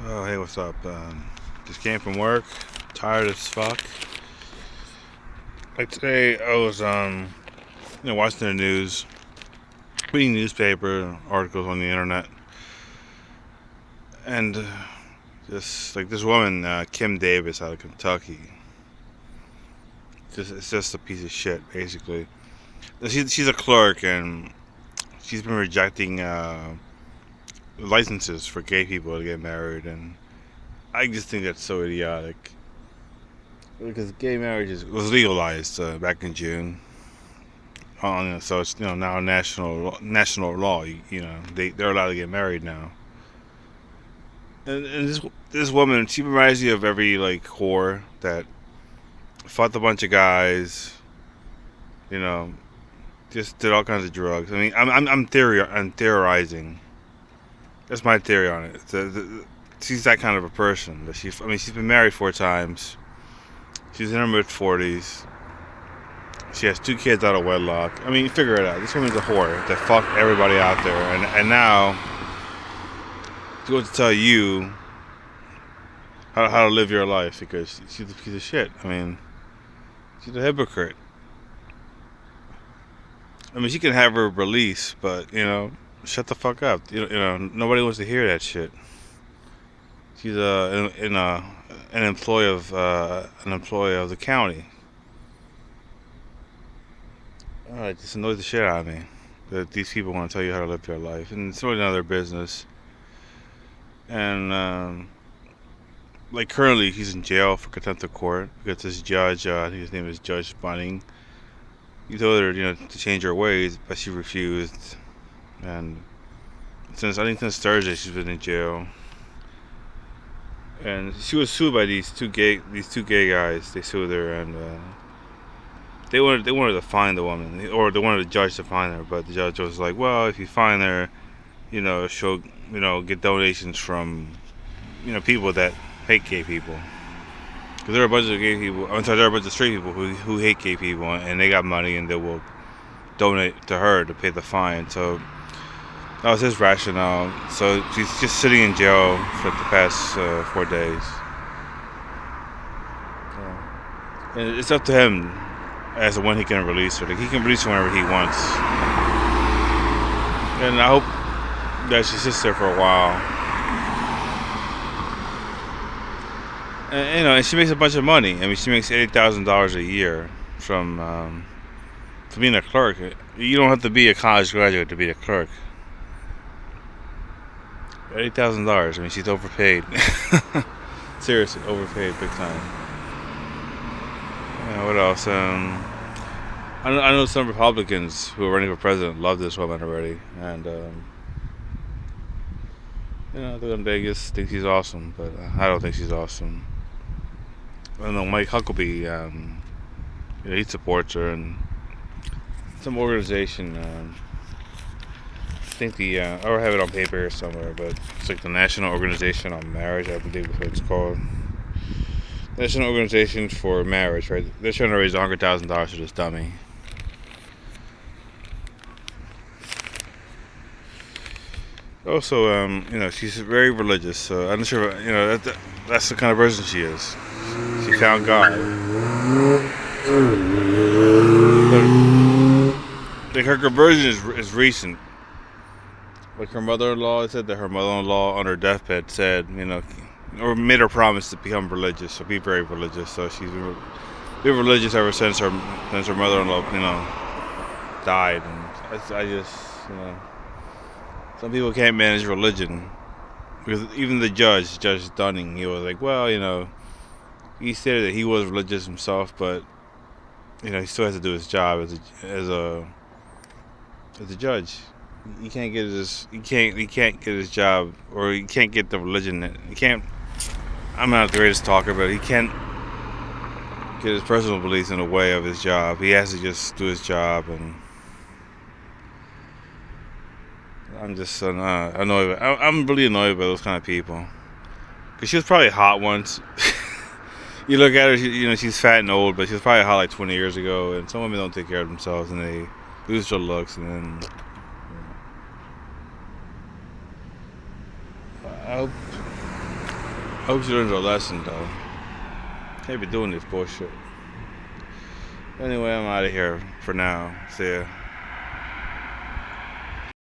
Oh, hey, what's up? Just came from work, tired as fuck. Like today, I was watching the news, reading newspaper articles on the internet, and just like this woman, Kim Davis out of Kentucky. It's just a piece of shit, basically. She's a clerk, and she's been rejecting licenses for gay people to get married, and I just think that's so idiotic. Because gay marriage was legalized back in June. So it's now national law. They're allowed to get married now. And this woman, she reminds me of every like whore that fucked a bunch of guys. You know, just did all kinds of drugs. I mean, I'm theorizing. That's my theory on it. She's that kind of a person. She's been married 4 times. She's in her mid 40s. She has 2 kids out of wedlock. I mean, figure it out. This woman's a whore that fucked everybody out there, and now she's going to tell you how to live your life because she's a piece of shit. I mean, she's a hypocrite. I mean, she can have her release, but shut the fuck up. Nobody wants to hear that shit. She's an employee of the county. It just annoys the shit out of me that these people want to tell you how to live your life, and it's really none of their business. And like currently, he's in jail for contempt of court because this judge, I think his name is Judge Bunning, he told her, to change her ways, but she refused. And since Thursday, she's been in jail. And she was sued by these two gay guys. They sued her, and they wanted to fine the woman, or they wanted the judge to fine her. But the judge was like, well, if you fine her, she'll get donations from people that hate gay people. Because there are a bunch of gay people. I'm sorry, there are a bunch of straight people who hate gay people, and they got money, and they will donate to her to pay the fine. So that was his rationale. So she's just sitting in jail for the past 4 days. And it's up to him as to when he can release her. Like, he can release her whenever he wants. And I hope that she sits there for a while. And she makes a bunch of money. I mean, she makes $80,000 a year from being a clerk. You don't have to be a college graduate to be a clerk. $80,000. I mean, she's overpaid. Seriously, overpaid big time. What else? I know some Republicans who are running for president love this woman already, and they're in Vegas, think she's awesome, but I don't think she's awesome. I don't know, Mike Huckabee, he supports her, and some organization, I think I have it on paper here somewhere, but it's like the National Organization on Marriage, I believe is what it's called. National Organization for Marriage, right? They're trying to raise $100,000 for this dummy. Also, she's very religious, so I'm not sure, that's the kind of person she is. She found God. Like her conversion is recent. Like her mother-in-law said that her mother-in-law on her deathbed said, or made her promise to become religious, so be very religious. So she's been religious ever since her mother-in-law, died. And I just, some people can't manage religion. Because even the Judge Dunning, he was like, well, he said that he was religious himself, but he still has to do his job as a judge. He can't get his job, or he can't get the religion. He can't. I'm not the greatest talker, but he can't get his personal beliefs in the way of his job. He has to just do his job, and I'm just annoyed. I'm really annoyed by those kind of people. Cause she was probably hot once. You look at her, she's fat and old, but she was probably hot like 20 years ago. And some women don't take care of themselves, and they lose their looks, and then. I hope I hope she learns her lesson, though. Can't be doing this bullshit. Anyway, I'm out of here for now. See ya.